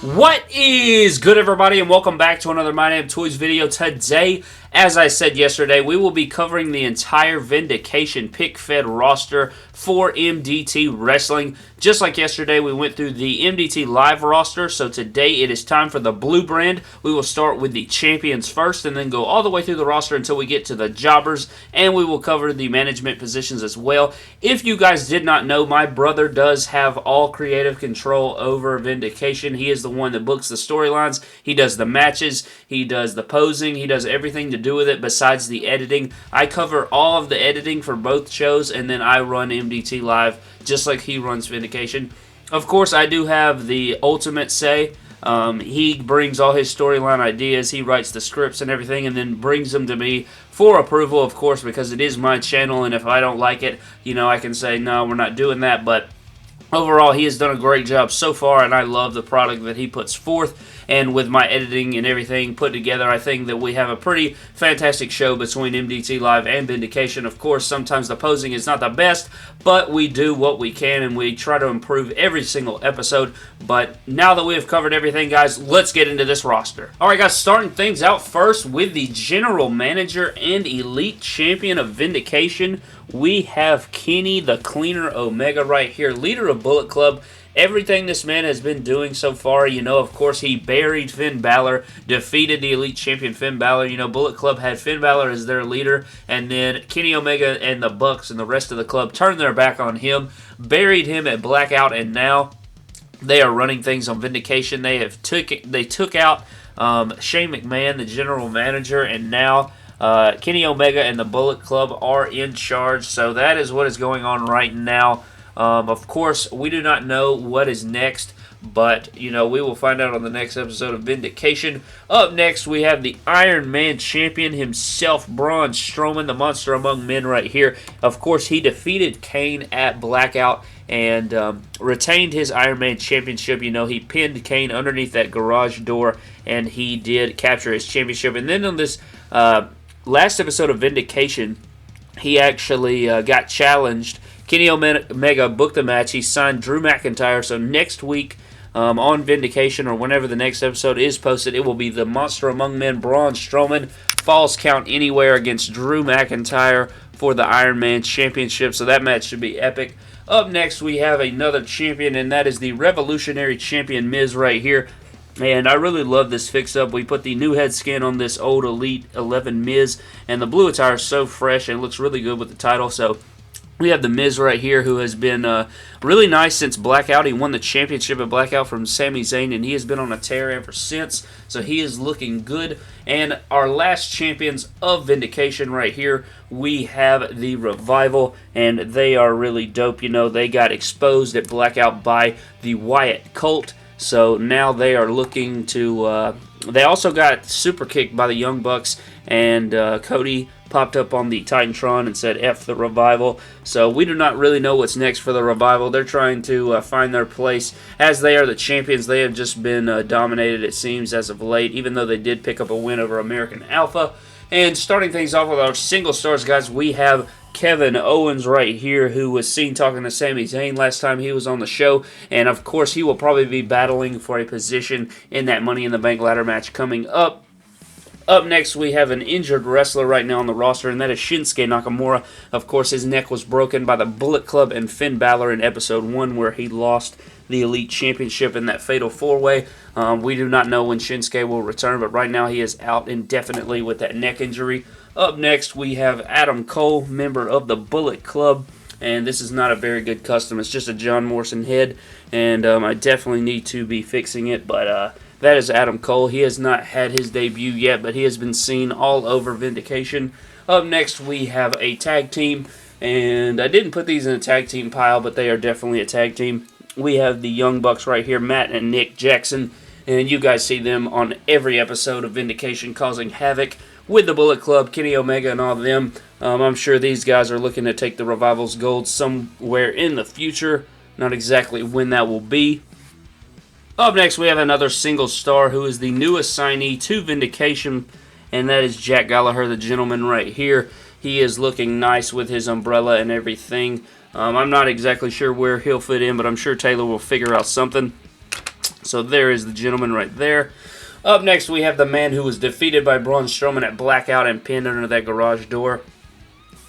What is good, everybody, and welcome back to another My Name Toys video. Today, as I said yesterday, we will be covering the entire Vindication pick-fed roster for MDT Wrestling. Just like yesterday, we went through the MDT Live roster, so today it is time for the Blue Brand. We will start with the champions first and then go all the way through the roster until we get to the jobbers, and we will cover the management positions as well. If you guys did not know, my brother does have all creative control over Vindication. He is the one that books the storylines. He does the matches. He does the posing. He does everything to do with it besides the editing. I cover all of the editing for both shows, and then I run MDT Live just like he runs Vindication. Of course, I do have the ultimate say. He brings all his storyline ideas. He writes the scripts and everything and then brings them to me for approval, of course, because it is my channel, and if I don't like it, you know, I can say, no, we're not doing that. But overall, he has done a great job so far, and I love the product that he puts forth. And with my editing and everything put together, I think that we have a pretty fantastic show between MDT Live and Vindication. Of course, sometimes the posing is not the best, but we do what we can, and we try to improve every single episode. But now that we have covered everything, guys, let's get into this roster. Alright, guys, starting things out first with the General Manager and Elite Champion of Vindication, we have Kenny the Cleaner Omega right here, leader of Bullet Club. Everything this man has been doing so far, you know, of course, he buried Finn Balor, defeated the Elite Champion Finn Balor. You know, Bullet Club had Finn Balor as their leader, and then Kenny Omega and the Bucks and the rest of the club turned their back on him, buried him at Blackout, and now they are running things on Vindication. They took out Shane McMahon, the general manager, and now Kenny Omega and the Bullet Club are in charge. So that is what is going on right now. Of course, we do not know what is next, but, you know, we will find out on the next episode of Vindication. Up next, we have the Iron Man champion himself, Braun Strowman, the monster among men right here. Of course, he defeated Kane at Blackout and retained his Iron Man championship. You know, he pinned Kane underneath that garage door, and he did capture his championship. And then on this last episode of Vindication, he actually got challenged. Kenny Omega booked the match. He signed Drew McIntyre. So next week on Vindication, or whenever the next episode is posted, it will be the Monster Among Men, Braun Strowman, Falls Count Anywhere against Drew McIntyre for the Iron Man Championship. So that match should be epic. Up next, we have another champion, and that is the Revolutionary Champion Miz right here. And I really love this fix-up. We put the new head skin on this old Elite 11 Miz, and the blue attire is so fresh and looks really good with the title. So we have the Miz right here, who has been really nice since Blackout. He won the championship at Blackout from Sami Zayn, and he has been on a tear ever since. So he is looking good. And our last champions of Vindication right here, we have the Revival, and they are really dope. You know, they got exposed at Blackout by the Wyatt Cult. So now they are looking to... they also got super kicked by the Young Bucks, and Cody popped up on the Titantron and said F the Revival. So we do not really know what's next for the Revival. They're trying to find their place. As they are the champions, they have just been dominated, it seems, as of late, even though they did pick up a win over American Alpha. And starting things off with our single stars, guys, we have Kevin Owens right here, who was seen talking to Sami Zayn last time he was on the show, and of course he will probably be battling for a position in that Money in the Bank ladder match coming up. Up next, we have an injured wrestler right now on the roster, and that is Schinsky Nakamura. Of course, his neck was broken by the Bullet Club and Finn Balor in Episode 1, where he lost the Elite Championship in that Fatal 4-Way. We do not know when Shinsuke will return, but right now he is out indefinitely with that neck injury. Up next, we have Adam Cole, member of the Bullet Club, and this is not a very good custom. It's just a John Morrison head, and I definitely need to be fixing it, but that is Adam Cole. He has not had his debut yet, but he has been seen all over Vindication. Up next, we have a tag team, and I didn't put these in a tag team pile, but they are definitely a tag team. We have the Young Bucks right here, Matt and Nick Jackson, and you guys see them on every episode of Vindication causing havoc with the Bullet Club, Kenny Omega, and all of them. I'm sure these guys are looking to take the Revival's gold somewhere in the future. Not exactly when that will be. Up next, we have another single star who is the newest signee to Vindication, and that is Jack Gallagher, the gentleman right here. He is looking nice with his umbrella and everything. I'm not exactly sure where he'll fit in, but I'm sure Taylor will figure out something. So there is the gentleman right there. Up next, we have the man who was defeated by Braun Strowman at Blackout and pinned under that garage door.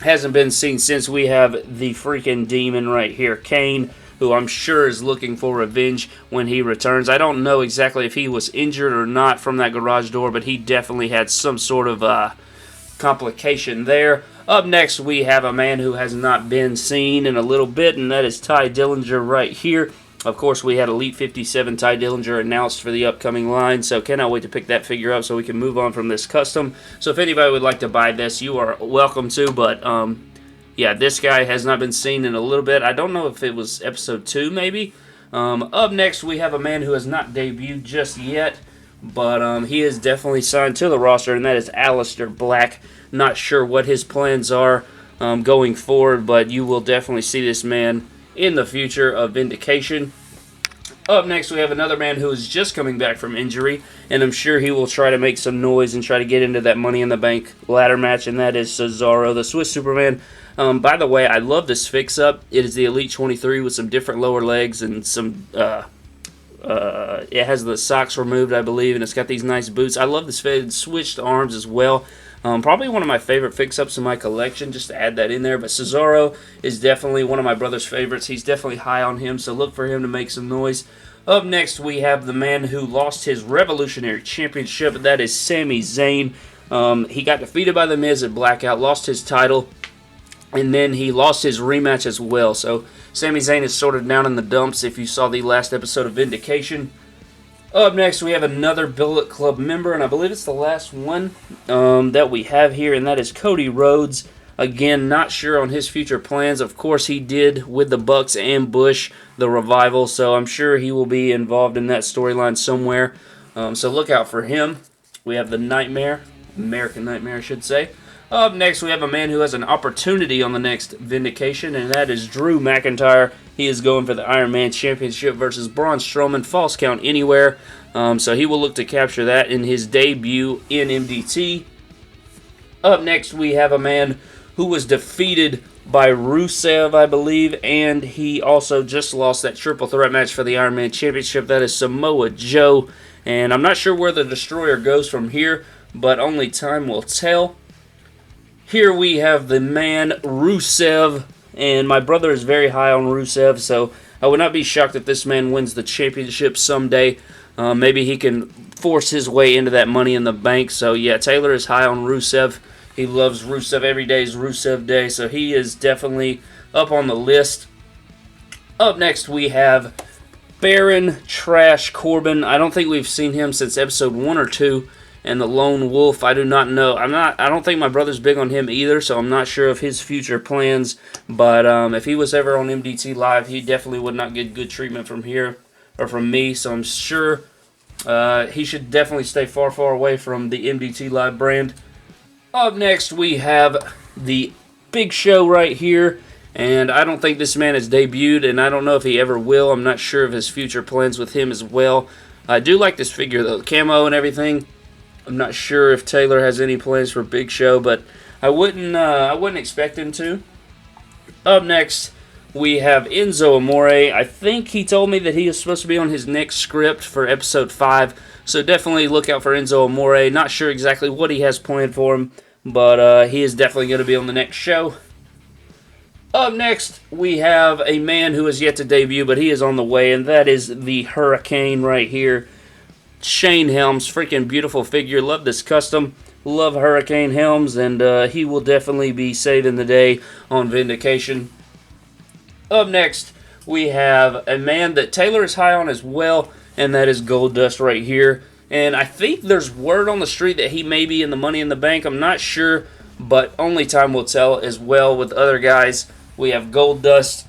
Hasn't been seen since. We have the freaking demon right here, Kane, who I'm sure is looking for revenge when he returns. I don't know exactly if he was injured or not from that garage door, but he definitely had some sort of complication there. Up next, we have a man who has not been seen in a little bit, and that is Ty Dillinger right here. Of course, we had Elite 57 Ty Dillinger announced for the upcoming line, so cannot wait to pick that figure up so we can move on from this custom. So if anybody would like to buy this, you are welcome to, but yeah, this guy has not been seen in a little bit. I don't know if it was episode 2 maybe. Up next, we have a man who has not debuted just yet, but he is definitely signed to the roster, and that is Alistair Black. Not sure what his plans are going forward, but you will definitely see this man in the future of Vindication. Up next, we have another man who is just coming back from injury, and I'm sure he will try to make some noise and try to get into that Money in the Bank ladder match, and that is Cesaro, the Swiss Superman. By the way, I love this fix-up. It is the Elite 23 with some different lower legs and some... it has the socks removed, I believe, and it's got these nice boots. I love this faded switched arms as well. Probably one of my favorite fix-ups in my collection, just to add that in there. But Cesaro is definitely one of my brother's favorites. He's definitely high on him, so look for him to make some noise. Up next, we have the man who lost his Revolutionary Championship. That is Sami Zayn. He got defeated by The Miz at Blackout, lost his title, and then he lost his rematch as well. So Sami Zayn is sort of down in the dumps if you saw the last episode of Vindication. Up next, we have another Bullet Club member, and I believe it's the last one that we have here, and that is Cody Rhodes. Again, not sure on his future plans. Of course, he did with the Bucks and Bush, the Revival, so I'm sure he will be involved in that storyline somewhere. So look out for him. We have the Nightmare, American Nightmare, I should say. Up next, we have a man who has an opportunity on the next Vindication, and that is Drew McIntyre. He is going for the Iron Man Championship versus Braun Strowman, Falls Count Anywhere. So he will look to capture that in his debut in MDT. Up next, we have a man who was defeated by Rusev, I believe, and he also just lost that triple threat match for the Iron Man Championship. That is Samoa Joe, and I'm not sure where the Destroyer goes from here, but only time will tell. Here we have the man Rusev, and my brother is very high on Rusev, so I would not be shocked if this man wins the championship someday. Maybe he can force his way into that Money in the Bank. So yeah, Taylor is high on Rusev. He loves Rusev. Every day is Rusev Day, so he is definitely up on the list. Up next, we have Baron Trash Corben. I don't think we've seen him since episode 1 or 2. And the Lone Wolf, I do not know. I don't think my brother's big on him either, so I'm not sure of his future plans. But if he was ever on MDT Live, he definitely would not get good treatment from here or from me. So I'm sure he should definitely stay far, far away from the MDT Live brand. Up next, we have the Big Show right here. And I don't think this man has debuted, and I don't know if he ever will. I'm not sure of his future plans with him as well. I do like this figure, though. The camo and everything. I'm not sure if Taylor has any plans for Big Show, but I wouldn't expect him to. Up next, we have Enzo Amore. I think he told me that he is supposed to be on his next script for episode 5, so definitely look out for Enzo Amore. Not sure exactly what he has planned for him, but he is definitely going to be on the next show. Up next, we have a man who has yet to debut, but he is on the way, and that is the Hurricane right here. Shane Helms, freaking beautiful figure. Love this custom. Love Hurricane Helms, and he will definitely be saving the day on Vindication. Up next, we have a man that Taylor is high on as well, and that is Goldust right here. And I think there's word on the street that he may be in the Money in the Bank. I'm not sure, but only time will tell as well with other guys. We have Goldust.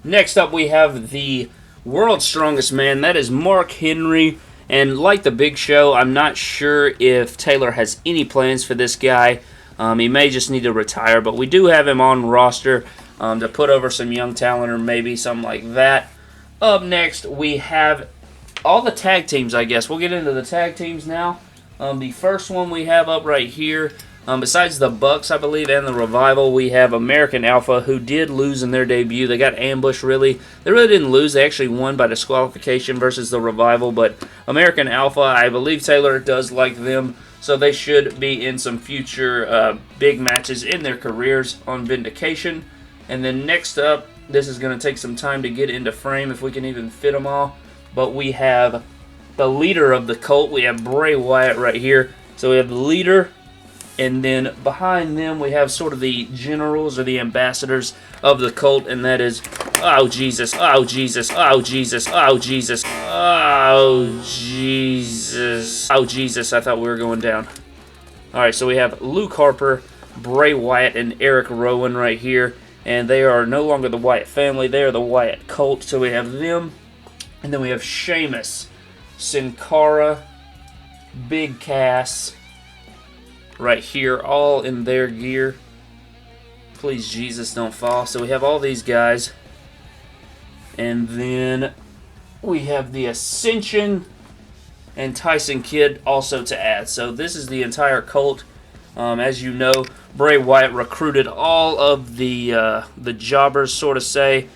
Next up, we have the World's Strongest Man. That is Mark Henry. And like the Big Show, I'm not sure if Taylor has any plans for this guy. He may just need to retire, but we do have him on roster to put over some young talent or maybe something like that. Up next, we have all the tag teams, I guess. We'll get into the tag teams now. The first one we have up right here, Besides the Bucks, I believe, and the Revival, we have American Alpha, who did lose in their debut. They got ambushed, really. They really didn't lose. They actually won by disqualification versus the Revival. But American Alpha, I believe Taylor does like them, so they should be in some future big matches in their careers on Vindication. And then next up, this is going to take some time to get into frame if we can even fit them all. But we have the leader of the cult. We have Bray Wyatt right here. So we have the leader. And then behind them, we have sort of the generals or the ambassadors of the cult, and that is, oh Jesus, oh Jesus, oh Jesus, oh Jesus, oh Jesus, oh Jesus, I thought we were going down. Alright, so we have Luke Harper, Bray Wyatt, and Eric Rowan right here, and they are no longer the Wyatt family, they are the Wyatt cult, so we have them, and then we have Sheamus, Sin Cara, Big Cass, right here, all in their gear. Please, Jesus, don't fall. So we have all these guys. And then we have the Ascension and Tyson Kidd also to add. So this is the entire cult. As you know, Bray Wyatt recruited all of the jobbers, sort of say,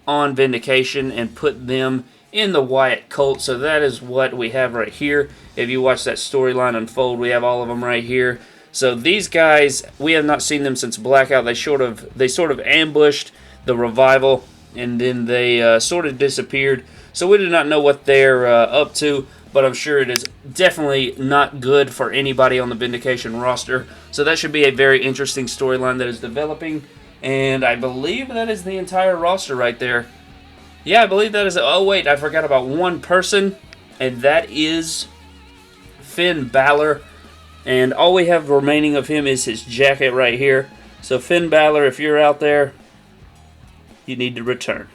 on Vindication and put them in the Wyatt cult. So that is what we have right here. If you watch that storyline unfold, we have all of them right here. So these guys, we have not seen them since Blackout. They sort of ambushed the Revival, and then they sort of disappeared. So we do not know what they're up to, but I'm sure it is definitely not good for anybody on the Vindication roster. So that should be a very interesting storyline that is developing, and I believe that is the entire roster right there. Yeah, I believe that is. Oh wait, I forgot about one person, and that is Finn Balor. And all we have remaining of him is his jacket right here. So Finn Balor, if you're out there, you need to return.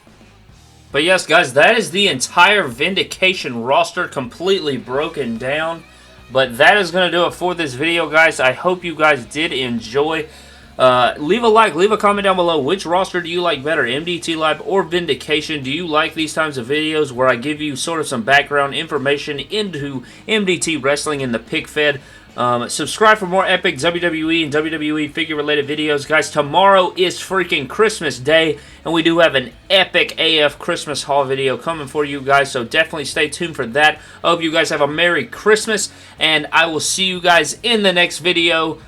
But yes, guys, that is the entire Vindication roster completely broken down. But that is going to do it for this video, guys. I hope you guys did enjoy. Leave a like, leave a comment down below. Which roster do you like better, MDT Live or Vindication? Do you like these types of videos where I give you sort of some background information into MDT Wrestling and the Pick Fed? Subscribe for more epic WWE and WWE figure related videos. Guys, tomorrow is freaking Christmas Day, and we do have an epic AF Christmas haul video coming for you guys, so definitely stay tuned for that. I hope you guys have a Merry Christmas, and I will see you guys in the next video.